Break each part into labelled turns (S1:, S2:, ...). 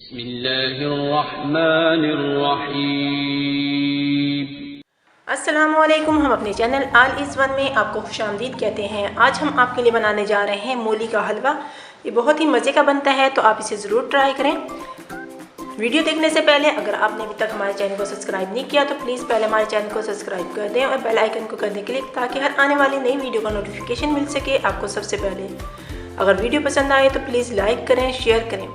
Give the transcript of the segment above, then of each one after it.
S1: बिस्मिल्लाहिर्रहमानिर्रहीम।
S2: अस्सलामुअलैकुम। हम अपने चैनल ऑल इज़ वन में आपको खुशामदीद कहते हैं। आज हम आपके लिए बनाने जा रहे हैं मूली का हलवा। ये बहुत ही मज़े का बनता है, तो आप इसे ज़रूर ट्राई करें। वीडियो देखने से पहले अगर आपने अभी तक हमारे चैनल को सब्सक्राइब नहीं किया तो प्लीज़ पहले हमारे चैनल को सब्सक्राइब कर दें और बेल आइकन को करने के लिए, ताकि हर आने वाली नई वीडियो का नोटिफिकेशन मिल सके आपको सबसे पहले। अगर वीडियो पसंद आए तो प्लीज़ लाइक करें, शेयर करें।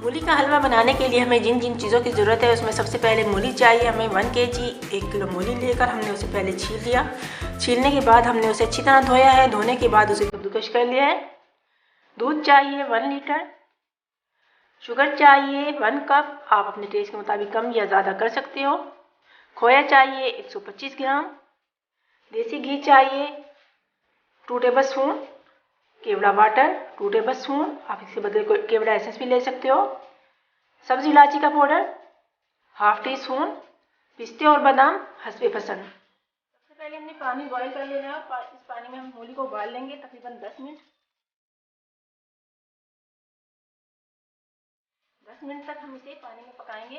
S2: मूली का हलवा बनाने के लिए हमें जिन जिन चीज़ों की ज़रूरत है उसमें सबसे पहले मूली चाहिए। हमें 1 kg 1 किलो मूली लेकर हमने उसे पहले छील लिया। छीलने के बाद हमने उसे अच्छी तरह धोया है। धोने के बाद उसे कद्दूकस कर लिया है। दूध चाहिए 1 लीटर। शुगर चाहिए 1 कप, आप अपने टेस्ट के मुताबिक कम या ज़्यादा कर सकते हो। खोया चाहिए 125 ग्राम। देसी घी चाहिए 2 टेबल स्पून। केवड़ा वाटर 2 टेबल स्पून, आप इसके बदले केवड़ा एसेंस भी ले सकते हो। सब्ज़ी इलायची का पाउडर ½ टी स्पून। पिस्ते और बादाम हस्बे पसंद। सबसे पहले हमने पानी बॉईल कर लेना है। इस पानी में हम मूली को उबाल लेंगे तकरीबन 10 मिनट। 10 मिनट तक हम इसे पानी में पकाएंगे।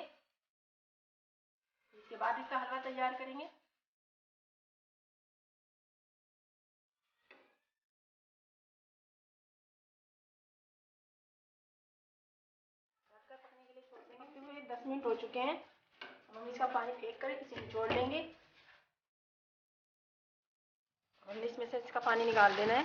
S2: इसके बाद इसका हलवा तैयार करेंगे। पकने के लिए छोड़ देंगे। 10 मिनट हो चुके हैं। हम इसका पानी फेंक कर इसे निचोड़ लेंगे। हमने इसमें से इसका पानी निकाल देना है।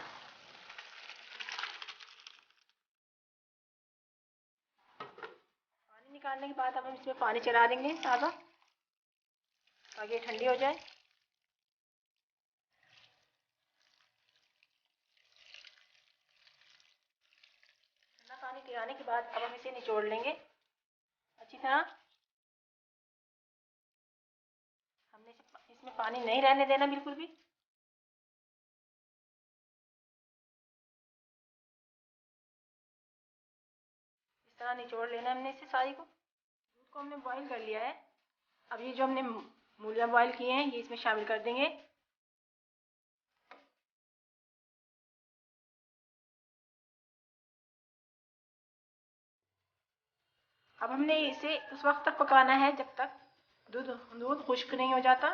S2: पानी निकालने के बाद अब हम इसमें पानी चला देंगे ताज़ा, ताकि ये ठंडी हो जाए। ठंडा पानी पिलाने के बाद अब हम इसे निचोड़ लेंगे अच्छी तरह। हमने इसमें पानी नहीं रहने देना बिल्कुल भी। इस तरह निचोड़ लेना हमने इसे सारी को। दूध को हमने बॉईल कर लिया है। अब ये जो हमने मूलियाँ बॉईल किए हैं ये इसमें शामिल कर देंगे। अब हमने इसे उस वक्त तक पकाना है जब तक दूध खुश्क नहीं हो जाता।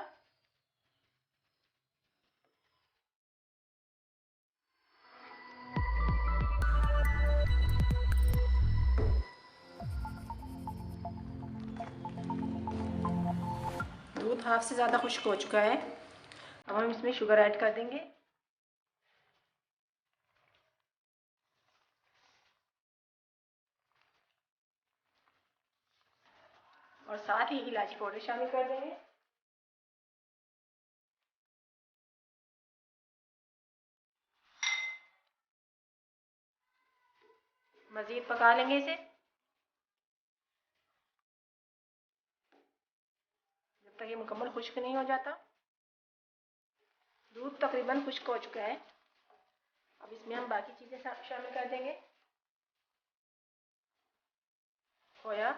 S2: दूध हाफ से ज़्यादा खुश्क हो चुका है। अब हम इसमें शुगर ऐड कर देंगे और साथ ही इलायची पाउडर शामिल कर देंगे। मज़ीद पका लेंगे इसे जब तक ये मुकम्मल खुश्क नहीं हो जाता। दूध तकरीबन खुश्क हो चुका है। अब इसमें हम बाकी चीज़ें शामिल कर देंगे। खोया,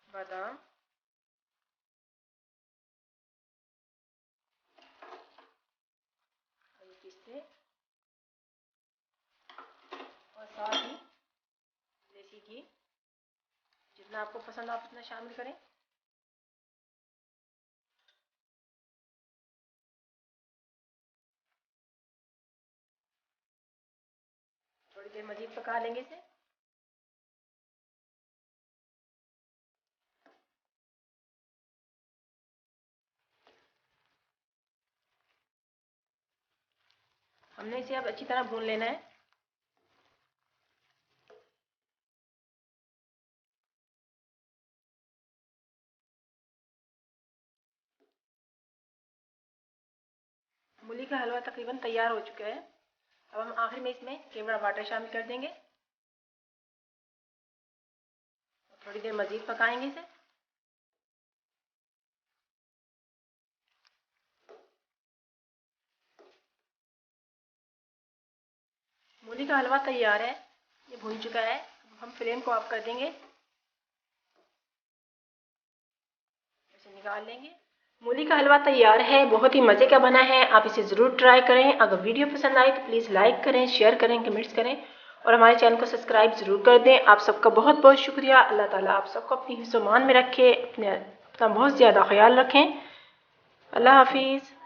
S2: बादाम, पिस्ते और साथ ही देसी घी। जितना आपको पसंद आप उतना शामिल करें। थोड़ी देर मज़ीद पका लेंगे इसे। हमने इसे अब अच्छी तरह भून लेना है। मूली का हलवा तकरीबन तैयार हो चुका है। अब हम आखिर में इसमें केवड़ा वाटर शामिल कर देंगे। थोड़ी देर मज़ीद पकाएंगे इसे। मूली का हलवा तैयार है, ये भून चुका है। अब हम फ्लेम को ऑफ कर देंगे, इसे निकाल लेंगे। मूली का हलवा तैयार है, बहुत ही मज़े का बना है। आप इसे ज़रूर ट्राई करें। अगर वीडियो पसंद आए तो प्लीज़ लाइक करें, शेयर करें, कमेंट्स करें और हमारे चैनल को सब्सक्राइब ज़रूर कर दें। आप सबका बहुत बहुत शुक्रिया। अल्लाह ताला आप सबको अपनी हिफ्ज़-ओ-मान में रखे, अपना बहुत ज़्यादा ख्याल रखें। अल्लाह हाफिज़।